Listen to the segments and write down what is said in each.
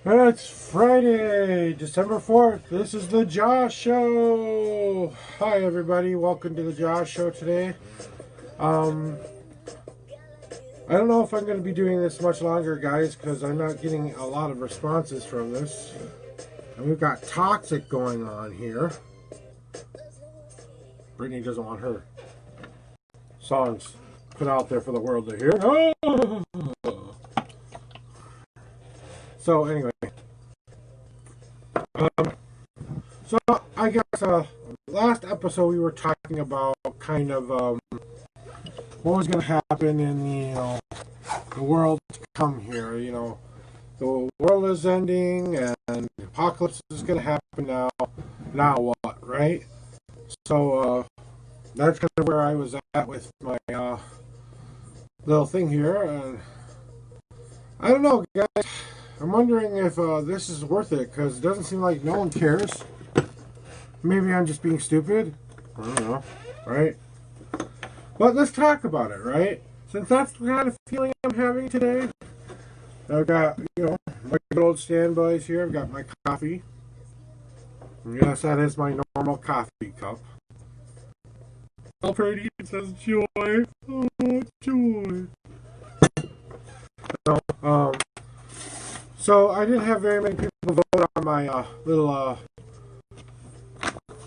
It's Friday, December 4th. This is the Josh Show. Hi, everybody. Welcome to the Josh Show today. Um, I don't know if I'm going to be doing this much longer, guys, because I'm not getting a lot of responses from this. And we've got Toxic going on here. Brittany doesn't want her songs put out there for the world to hear. So, anyway. So I guess last episode we were talking about kind of what was going to happen in the world to come here. The world is ending and the apocalypse is going to happen now. Now what, right? So that's kind of where I was at with my little thing here. And I don't know, guys. I'm wondering if this is worth it because it doesn't seem like no one cares. Maybe I'm just being stupid. I don't know, right? But let's talk about it, right? Since that's the kind of feeling I'm having today. I've got, my good old standbys here. I've got my coffee. And yes, that is my normal coffee cup. How pretty, it says joy. Oh, joy. So I didn't have very many people vote on my little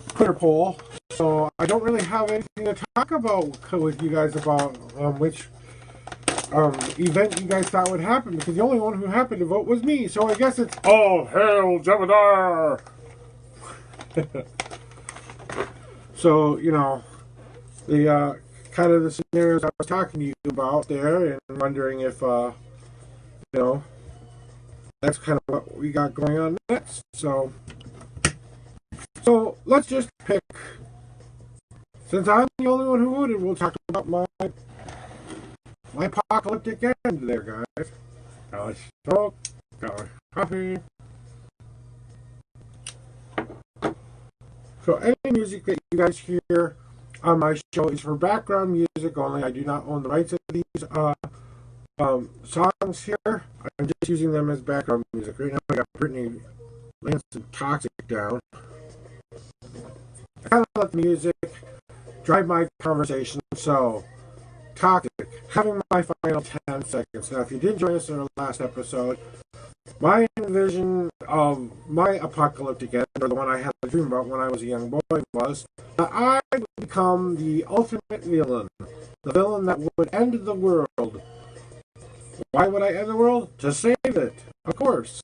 Twitter poll, so I don't really have anything to talk about with you guys about which event you guys thought would happen, because the only one who happened to vote was me. So I guess it's all hail J.A.W. So the kind of the scenarios I was talking to you about there, and wondering if that's kind of what we got going on next. So let's just pick. Since I'm the only one who voted, we'll talk about my apocalyptic end there, guys. Got my smoke, got my coffee. So any music that you guys hear on my show is for background music only. I do not own the rights of these songs here. I'm just using them as background music. Right now I got Brittany laying some Toxic down. I kind of let the music drive my conversation. So, Toxic, having my final 10 seconds. Now, if you did join us in our last episode, my vision of my apocalyptic end, or the one I had a dream about when I was a young boy, was that I would become the ultimate villain. The villain that would end the world. Why would I end the world? To save it, of course.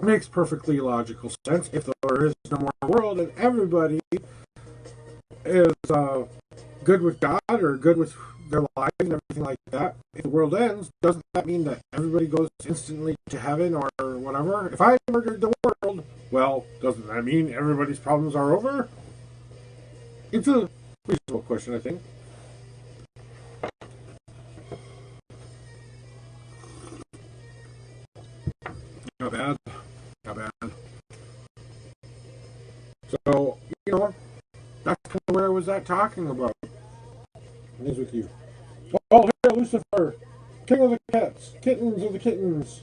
Makes perfectly logical sense. If there is no more world and everybody is good with God or good with their lives and everything like that, if the world ends, doesn't that mean that everybody goes instantly to heaven or whatever? If I murdered the world, well, doesn't that mean everybody's problems are over? It's a reasonable question, I think. Not bad. Not bad. So, that's kind of where I was at talking about. It is with you. Oh, here, Lucifer! King of the cats! Kittens of the kittens!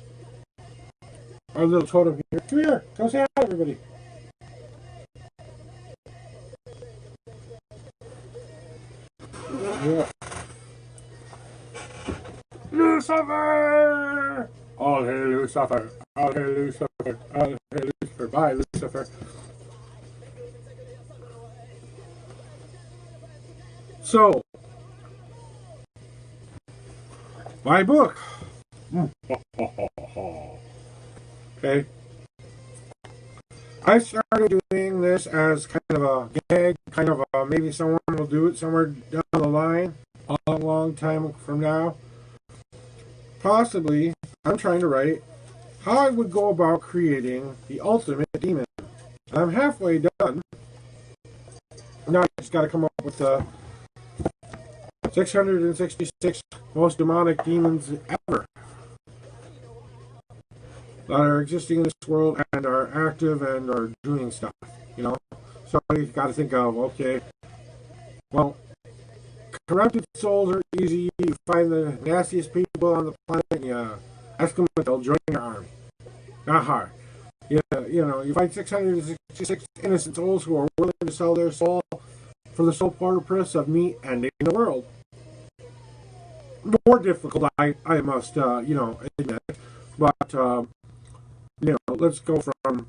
Our little totem here. Come here! Come say hi, everybody! Yeah. Lucifer! All hail Lucifer! All hail Lucifer! All hail Lucifer! Bye, Lucifer! So, my book. Okay. I started doing this as kind of a gag, kind of a maybe someone will do it somewhere down the line, a long, long time from now. Possibly, I'm trying to write how I would go about creating the ultimate demon. I'm halfway done. Now I just got to come up with the 666 most demonic demons ever that are existing in this world and are active and are doing stuff, So you've got to think of, okay, well, corrupted souls are easy. You find the nastiest people on the planet, and you ask them if they'll join your army. Not hard. Yeah, you find 666 innocent souls who are willing to sell their soul for the sole purpose of me ending the world. More difficult, I must, admit. But, let's go from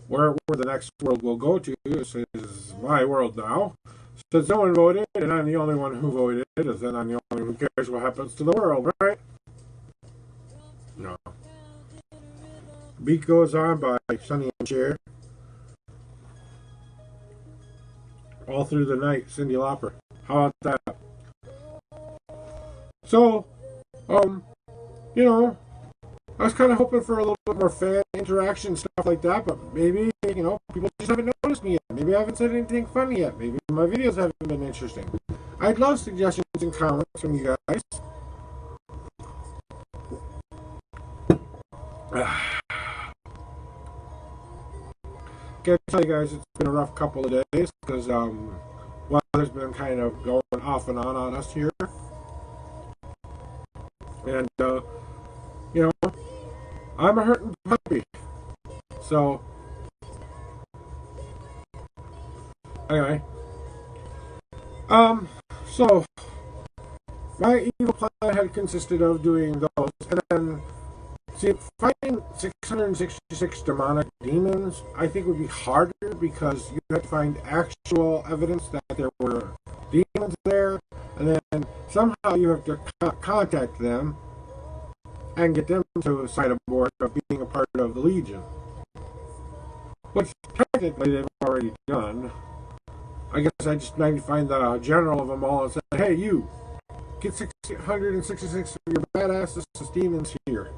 where the next world will go to. This is my world now. Since no one voted, and I'm the only one who voted, then I'm the only one who cares what happens to the world, right? No. Beat Goes On by Sonny and Cher. All Through the Night, Cyndi Lauper. How about that? So, I was kind of hoping for a little bit more fan interaction, stuff like that, but maybe, people just haven't noticed me yet. Maybe I haven't said anything funny yet. Maybe my videos haven't been interesting. I'd love suggestions and comments from you guys. Gotta tell you guys, it's been a rough couple of days because weather's been kind of going off and on us here, and I'm a hurting puppy. So anyway, so my evil plan had consisted of doing those, and then finding 666 demonic demons, I think would be harder because you have to find actual evidence that there were demons there, and then somehow you have to contact them and get them to sign a board of being a part of the Legion. Which technically they've already done. I guess I just need to find the general of them all and say, hey, you, get 666 of your badass demons here.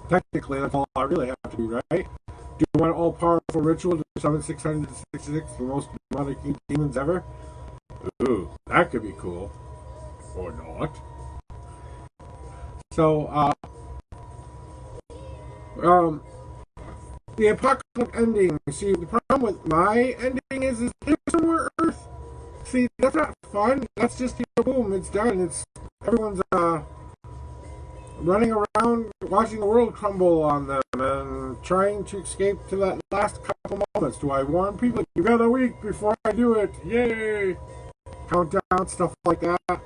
Technically, that's all I really have to do, right? Do you want an all-powerful ritual to summon 666, the most demonic demons ever? Ooh, that could be cool. Or not. So, the apocalypse ending. See, the problem with my ending is here's somewhere Earth. See, that's not fun. That's just, boom, it's done. It's everyone's, running around watching the world crumble on them and trying to escape to that last couple moments. Do I warn people? You got a week before I do it. Yay! Countdown, stuff like that.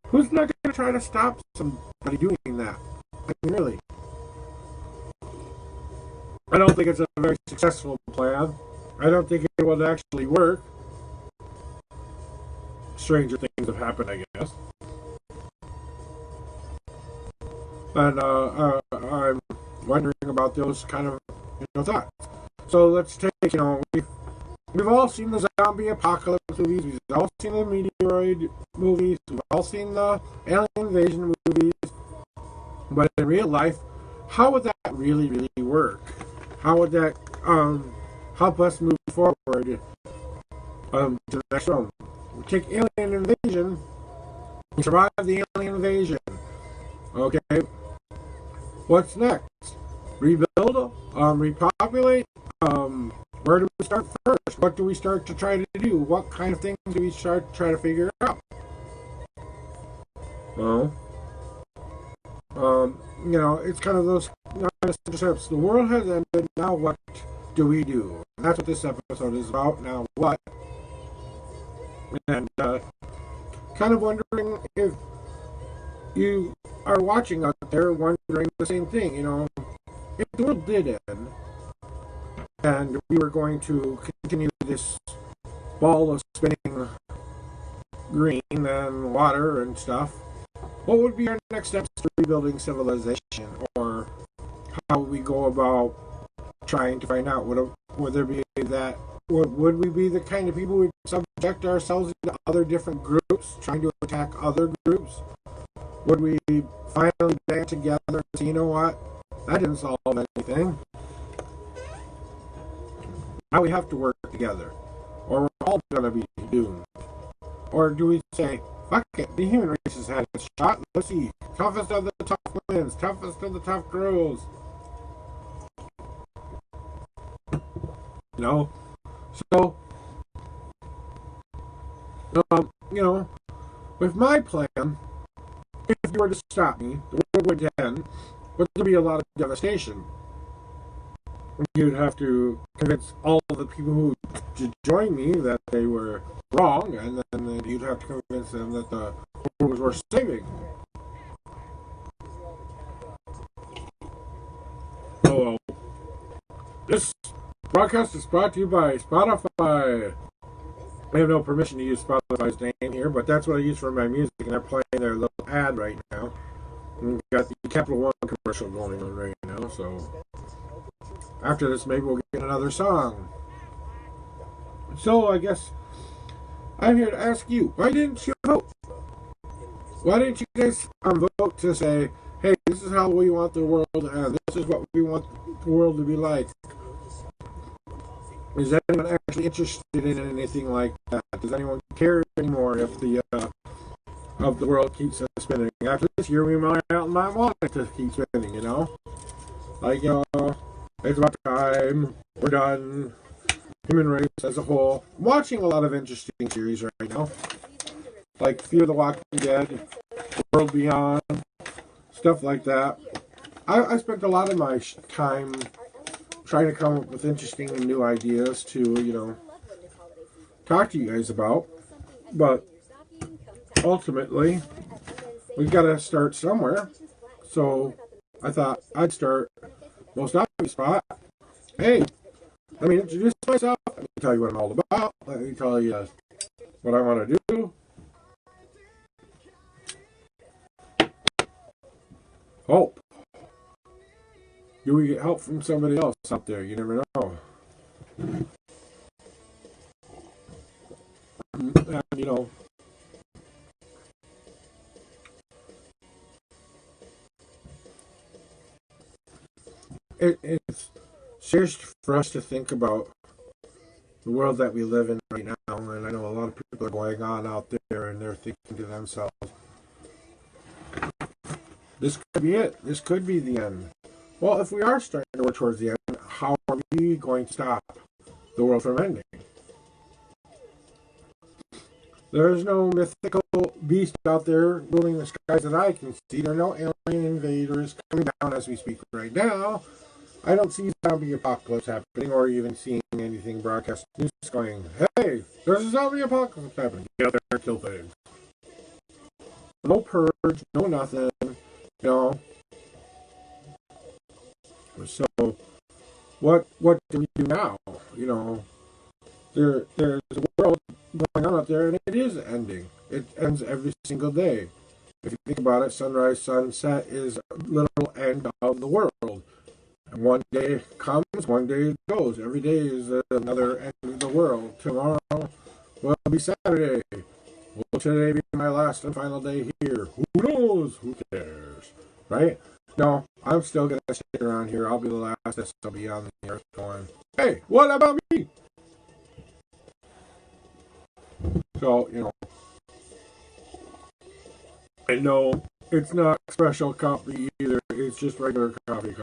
Who's not going to try to stop somebody doing that? I mean, really. I don't think it's a very successful plan. I don't think it will actually work. Stranger things have happened, I guess. And I'm wondering about those kind of thoughts. So let's take, we've all seen the zombie apocalypse movies, we've all seen the meteoroid movies, we've all seen the alien invasion movies, but in real life, how would that really, really work? How would that help us move forward to the next one? We take alien invasion, we survive the alien invasion. Okay, what's next? Rebuild? Repopulate? Where do we start first? What do we start to try to do? What kind of things do we start to try to figure out? Well, it's kind of those steps. The world has ended. Now what do we do? And that's what this episode is about. Now what? And kind of wondering if you are watching out there wondering the same thing, if the world did end and we were going to continue this ball of spinning green and water and stuff, what would be our next steps to rebuilding civilization, or how would we go about trying to find out? Would there be that? Would we be the kind of people who would subject ourselves into other different groups, trying to attack other groups? Would we finally band together and say, you know what? That didn't solve anything. Now we have to work together, or we're all going to be doomed. Or do we say, fuck it, the human race has had a shot. Let's see. Toughest of the tough wins, toughest of the tough grows. So, you know, with my plan, if you were to stop me, the world would end, but there'd be a lot of devastation. You'd have to convince all of the people who joined me that they were wrong, and then you'd have to convince them that the world was worth saving. Hello. This broadcast is brought to you by Spotify. I have no permission to use Spotify's name here, but that's what I use for my music, and they're playing their little ad right now. And we've got the Capital One commercial going on right now, so after this, maybe we'll get another song. So I guess I'm here to ask you, why didn't you vote? Why didn't you guys vote to say, hey, this is how we want the world to end. This is what we want the world to be like. Is anyone actually interested in anything like that? Does anyone care anymore if the of the world keeps spinning? After this year, we might not want it to keep spinning, you know? Like, it's about time. We're done. Human race as a whole. I'm watching a lot of interesting series right now. Like Fear the Walking Dead, World Beyond, stuff like that. I spent a lot of my time trying to come up with interesting and new ideas to, talk to you guys about. But ultimately, we've got to start somewhere. So I thought I'd start most obvious spot. Hey, let me introduce myself. Let me tell you what I'm all about. Let me tell you what I want to do. Hope. Do we get help from somebody else out there? You never know. And, it's serious for us to think about the world that we live in right now. And I know a lot of people are going on out there and they're thinking to themselves, this could be it. This could be the end. Well, if we are starting to work towards the end, how are we going to stop the world from ending? There's no mythical beast out there ruling the skies that I can see. There are no alien invaders coming down as we speak right now. I don't see zombie apocalypse happening or even seeing anything broadcast news going, hey, there's a zombie apocalypse happening. Get out there and kill things. No purge, no nothing, So, what do we do now? There's a world going on out there, and it is ending. It ends every single day. If you think about it, sunrise, sunset is a literal end of the world. And one day comes, one day it goes. Every day is another end of the world. Tomorrow will be Saturday. Will today be my last and final day here? Who knows? Who cares? Right? No, I'm still going to stick around here. I'll be the last that's still be on the earth going, hey, what about me? So, I know it's not special coffee either. It's just regular coffee.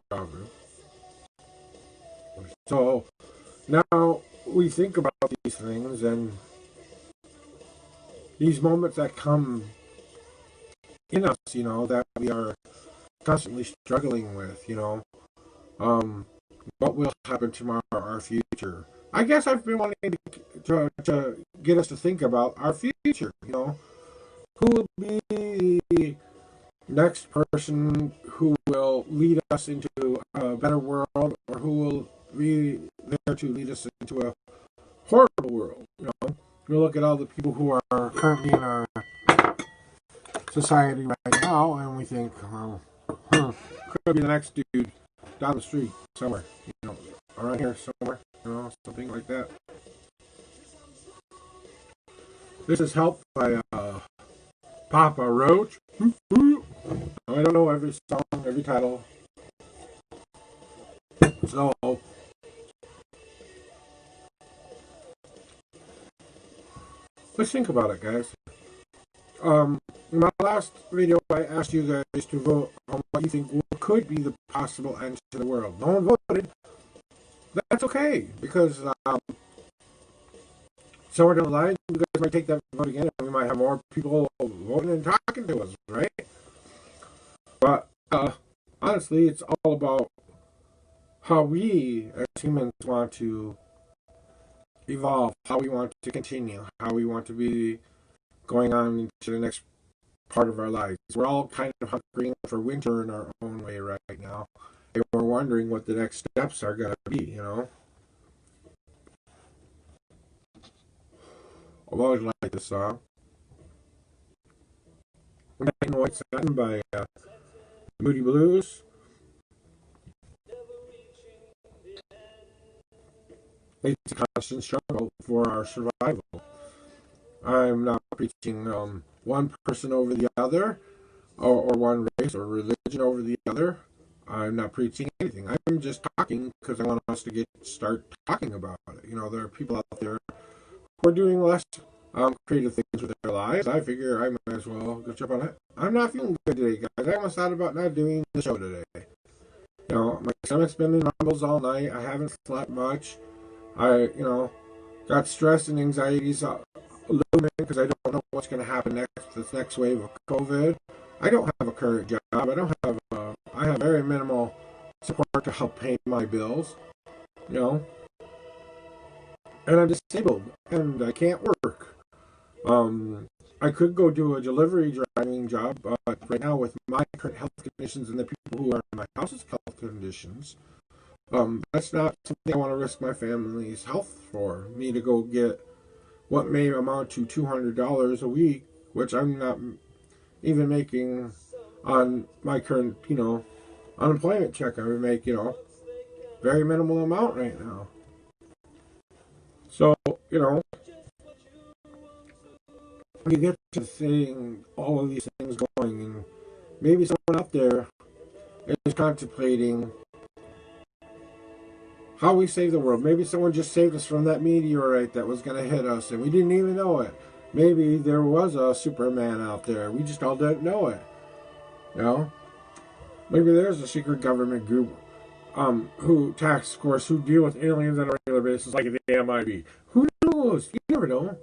So, now we think about these things and these moments that come in us, that we are constantly struggling with, what will happen tomorrow, our future. I guess I've been wanting to get us to think about our future, who will be the next person who will lead us into a better world, or who will be there to lead us into a horrible world, We look at all the people who are currently in our society right now, and we think, could be the next dude down the street somewhere, around here somewhere, something like that. This is helped by Papa Roach. I don't know every song, every title. So, let's think about it, guys. In my last video, I asked you guys to vote on what you think could be the possible end to the world. No one voted. That's okay, because somewhere down the line, you guys might take that vote again, and we might have more people voting and talking to us, right? But honestly, it's all about how we as humans want to evolve, how we want to continue, how we want to be going on into the next part of our lives. We're all kind of hunkering for winter in our own way right now. And we're wondering what the next steps are going to be, you know? I've always liked this song. Black and White Satin by Moody Blues. It's a constant struggle for our survival. I'm not preaching one person over the other, or one race or religion over the other. I'm not preaching anything. I'm just talking because I want us to start talking about it. You know, there are people out there who are doing less creative things with their lives. I figure I might as well go jump on it. I'm not feeling good today, guys. I almost thought about not doing the show today. You know, my stomach's been in rumbles all night. I haven't slept much. Got stress and anxieties looming because I don't know what's going to happen next. This next wave of COVID. I don't have a current job. I have very minimal support to help pay my bills. You know, and I'm disabled and I can't work. I could go do a delivery driving job, but right now with my current health conditions and the people who are in my house's health conditions, that's not something I want to risk my family's health for. Me to go get what may amount to $200 a week, which I'm not even making on my current, unemployment check. I would make, very minimal amount right now. So, when you get to seeing all of these things going, and maybe someone out there is contemplating how we save the world. Maybe someone just saved us from that meteorite that was going to hit us, and we didn't even know it. Maybe there was a Superman out there. We just all didn't know it. You know? Maybe there's a secret government group who task force who deal with aliens on a regular basis, like the MIB. Who knows? You never know.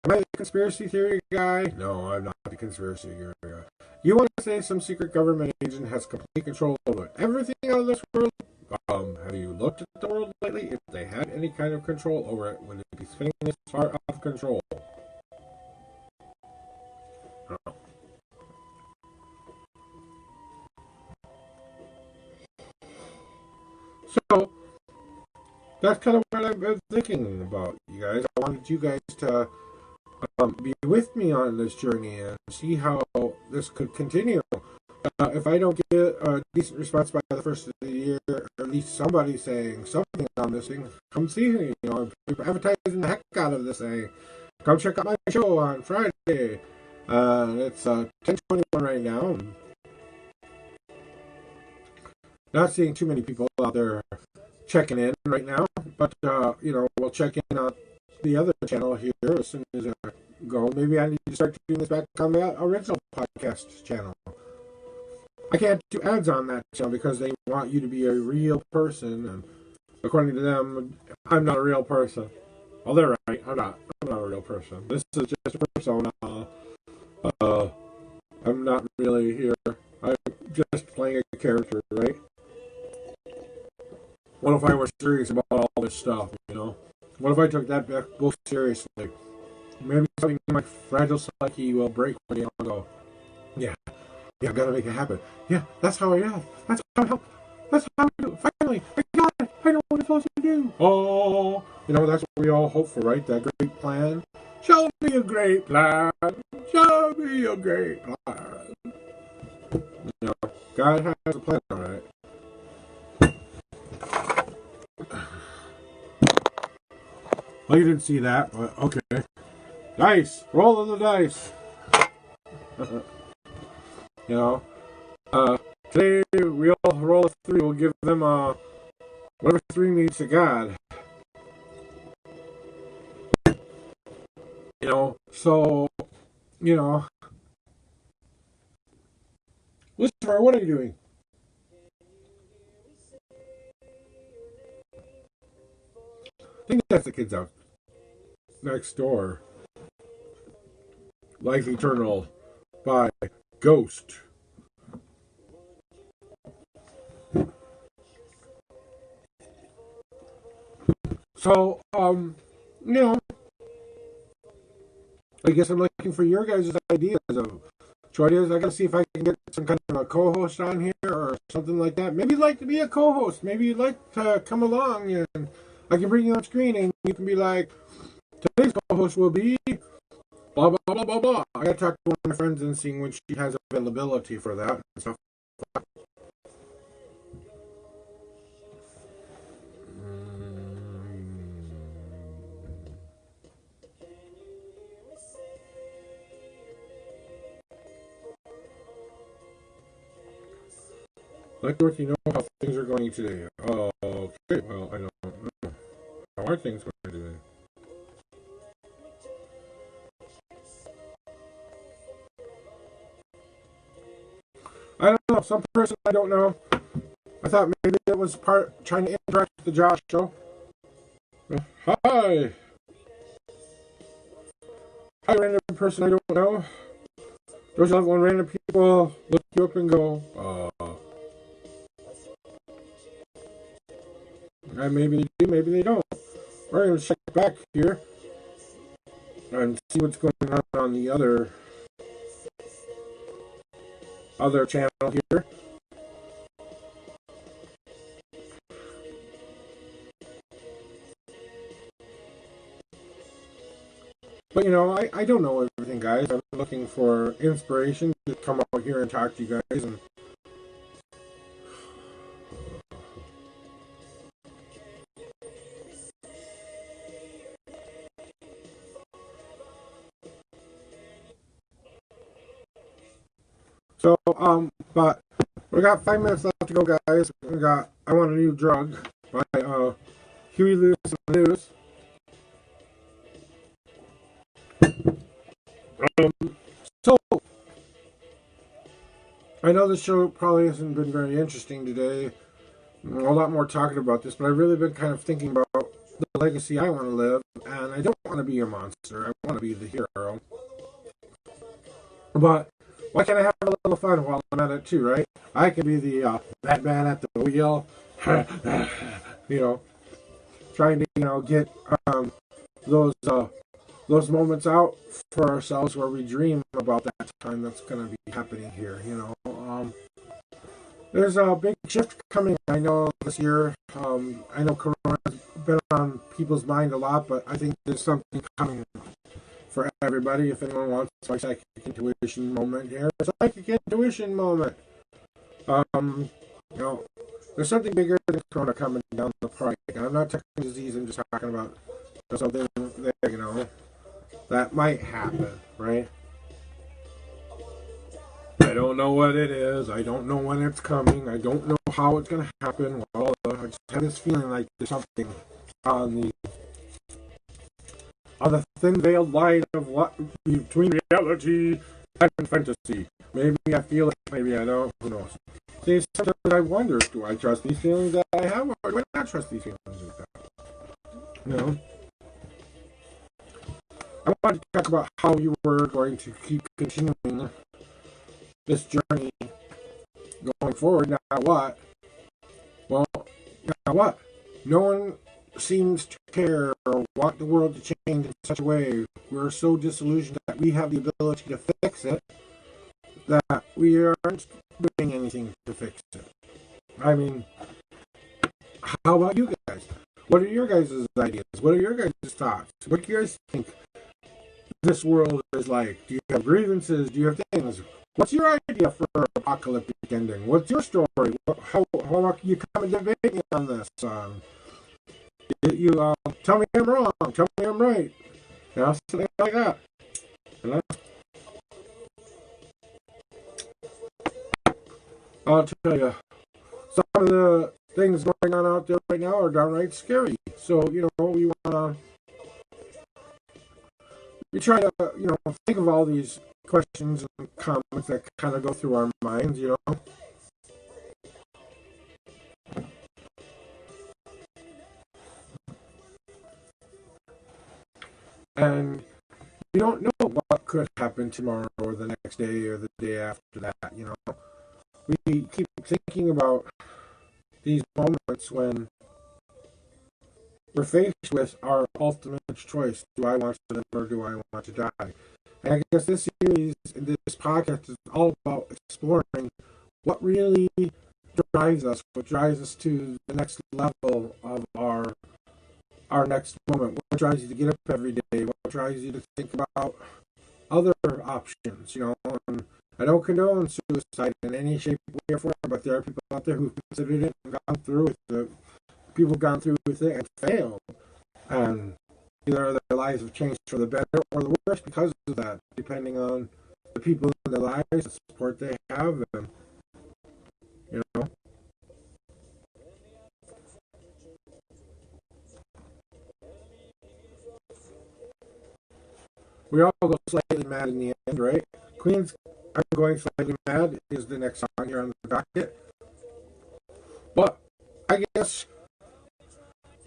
Am I the conspiracy theory guy? No, I'm not the conspiracy theory guy. You want to say some secret government agent has complete control over everything out of this world? Have you looked at the world lately? If they had any kind of control over it, would it be spinning this far out of control? So, that's kind of what I've been thinking about, you guys. I wanted you guys to be with me on this journey and see how this could continue. If I don't get a decent response by the first of the year, or at least somebody saying something on this thing, come see me. I'm advertising the heck out of this thing. Come check out my show on Friday. It's 10:21 right now. Not seeing too many people out there checking in right now, but we'll check in on the other channel here as soon as I go. Maybe I need to start doing this back on the original podcast channel. I can't do ads on that channel because they want you to be a real person, and according to them, I'm not a real person. Well, they're right. I'm not a real person. This is just a persona. I'm not really here. I'm just playing a character, right? What if I were serious about all this stuff, What if I took that book seriously? Maybe something in my fragile psyche will break one day and go, yeah, I've got to make it happen. Yeah, that's how I am. That's how I help. That's how I do it. Finally, I got it. I know what I'm supposed to do. Oh, that's what we all hope for, right? That great plan. Show me a great plan. Show me a great plan. God has a plan, all right? Well, you didn't see that, but okay. Dice! Roll of the dice! Today we'll roll a 3. We'll give them whatever 3 means to God. So, Lucifer, what are you doing? I think that's the kids out. Next Door. Life Eternal by Ghost. So, you know, I guess I'm looking for your guys' ideas of choices. I gotta see if I can get some kind of a co-host on here or something like that. Maybe you'd like to be a co-host. Maybe you'd like to come along and I can bring you on screen and you can be like, today's co-host will be blah blah blah blah blah. I gotta talk to one of my friends and seeing when she has availability for that and stuff. Like to let you know how things are going today. Okay, well, I don't know. How are things going today? I don't know. Some person I don't know. I thought maybe it was part trying to interact with the Josh show. Hi. Hi, random person I don't know. Those love when random people look you up and go, maybe they do, maybe they don't. We're going to check back here and see what's going on the other channel here. But you know, I don't know everything, guys. I'm looking for inspiration to come out here and talk to you guys. And so, but we got 5 minutes left to go, guys. We got I Want a New Drug by Huey Lewis and News. So I know the show probably hasn't been very interesting today. A lot more talking about this, but I've really been kind of thinking about the legacy I want to live, and I don't want to be a monster. I want to be the hero. But why can't I have a little fun while I'm at it too, right? I can be the Batman at the wheel, you know, trying to get those those moments out for ourselves where we dream about that time that's going to be happening here. There's a big shift coming. I know this year. I know Corona's been on people's mind a lot, but I think there's something coming for everybody. If anyone wants a psychic intuition moment here, a psychic intuition moment. Um, you know, there's something bigger than Corona coming down the pike. I'm not talking disease. I'm just talking about something there. That might happen, right? I don't know what it is. I don't know when it's coming. I don't know how it's going to happen. Well, I just have this feeling like there's something on the thin veiled line of what between reality and fantasy. Maybe I feel it. Maybe I don't. Who knows? See, sometimes I wonder: do I trust these feelings that I have, or do I not trust these feelings like that? You know. I wanted to talk about how you were going to keep continuing this journey going forward. Now what? Well, now what? No one seems to care or want the world to change in such a way. We're so disillusioned that we have the ability to fix it that we aren't doing anything to fix it. I mean, how about you guys? What are your guys' ideas? What are your guys' thoughts? What do you guys think this world is like? Do you have grievances? Do you have things? What's your idea for an apocalyptic ending? What's your story? How can you come and debate me on this? You tell me I'm wrong. Tell me I'm right. Something like that. You know? I'll tell you, some of the things going on out there right now are downright scary. So we try to think of all these questions and comments that kind of go through our minds. And you don't know what could happen tomorrow or the next day or the day after that, you know. We keep thinking about these moments when we're faced with our ultimate choice. Do I want to live or do I want to die? And I guess this series, this podcast is all about exploring what really drives us, what drives us to the next level of our next moment, what drives you to get up every day, what drives you to think about other options, you know. And I don't condone suicide in any shape, way, or form, but there are people out there who've considered it and gone through with it. People have gone through with it and failed. And either their lives have changed for the better or the worse because of that, depending on the people in their lives, the support they have, and, you know. We all go slightly mad in the end, right? Queen's I'm Going Slightly Mad is the next song here on the docket. But I guess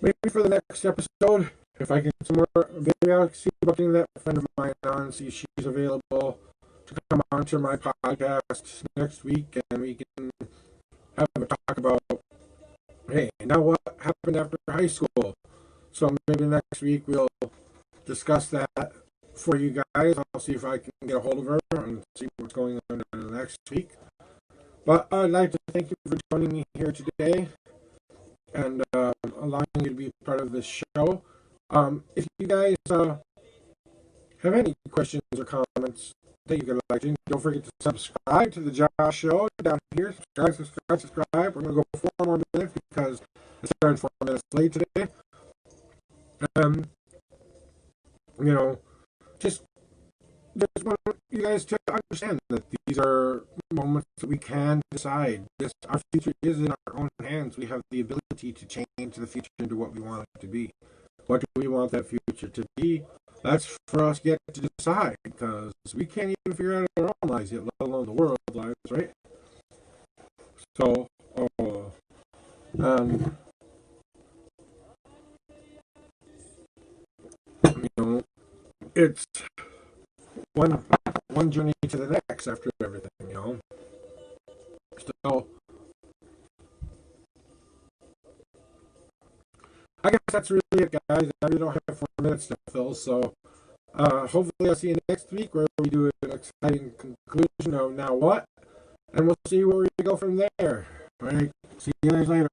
maybe for the next episode, if I can somewhere, maybe I'll see about getting that friend of mine on, see if she's available to come on to my podcast next week, and we can have a talk about, hey, now what happened after high school? So maybe next week we'll discuss that for you guys. I'll see if I can get a hold of her and see what's going on next week. But I'd like to thank you for joining me here today and allowing you to be part of this show. If you guys have any questions or comments that you could like to, don't forget to subscribe to the J.A.W. Show down here. Subscribe. We're going to go 4 more minutes because it started 4 minutes late today. You know, just want you guys to understand that these are moments that we can decide. Our future is in our own hands. We have the ability to change the future into what we want it to be. What do we want that future to be? That's for us yet to decide, because we can't even figure out our own lives yet, let alone the world's lives, right? So, you know, it's one journey to the next after everything, you know. So I guess that's really it, guys. I really don't have 4 minutes to fill, so hopefully I'll see you next week where we do an exciting conclusion of Now What, and we'll see where we go from there. All right, see you guys later.